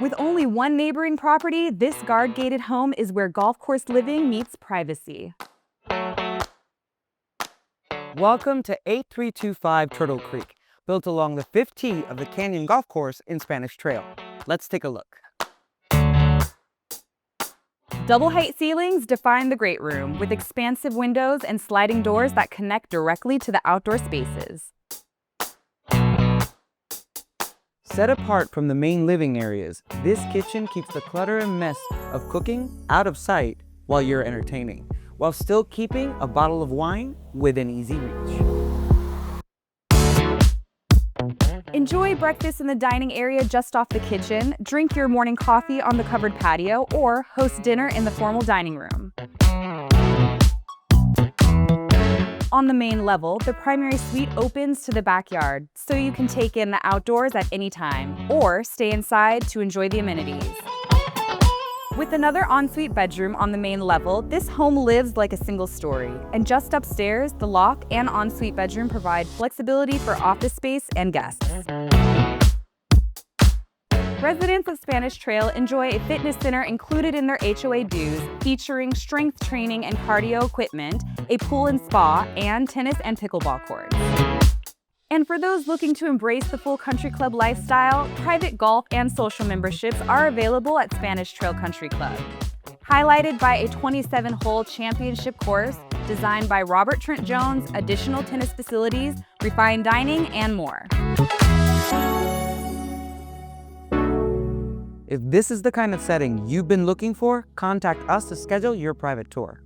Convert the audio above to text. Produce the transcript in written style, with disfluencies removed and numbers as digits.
With only one neighboring property, this guard-gated home is where golf course living meets privacy. Welcome to 8325 Turtle Creek, built along the 5th tee of the Canyon Golf Course in Spanish Trail. Let's take a look. Double-height ceilings define the great room, with expansive windows and sliding doors that connect directly to the outdoor spaces. Set apart from the main living areas, this kitchen keeps the clutter and mess of cooking out of sight while you're entertaining, while still keeping a bottle of wine within easy reach. Enjoy breakfast in the dining area just off the kitchen, drink your morning coffee on the covered patio, or host dinner in the formal dining room. On the main level, the primary suite opens to the backyard, so you can take in the outdoors at any time, or stay inside to enjoy the amenities. With another ensuite bedroom on the main level, this home lives like a single story. And just upstairs, the loft and ensuite bedroom provide flexibility for office space and guests. Residents of Spanish Trail enjoy a fitness center included in their HOA dues, featuring strength training and cardio equipment, a pool and spa, and tennis and pickleball courts. And for those looking to embrace the full country club lifestyle, private golf and social memberships are available at Spanish Trail Country Club. Highlighted by a 27-hole championship course designed by Robert Trent Jones, additional tennis facilities, refined dining, and more. If this is the kind of setting you've been looking for, contact us to schedule your private tour.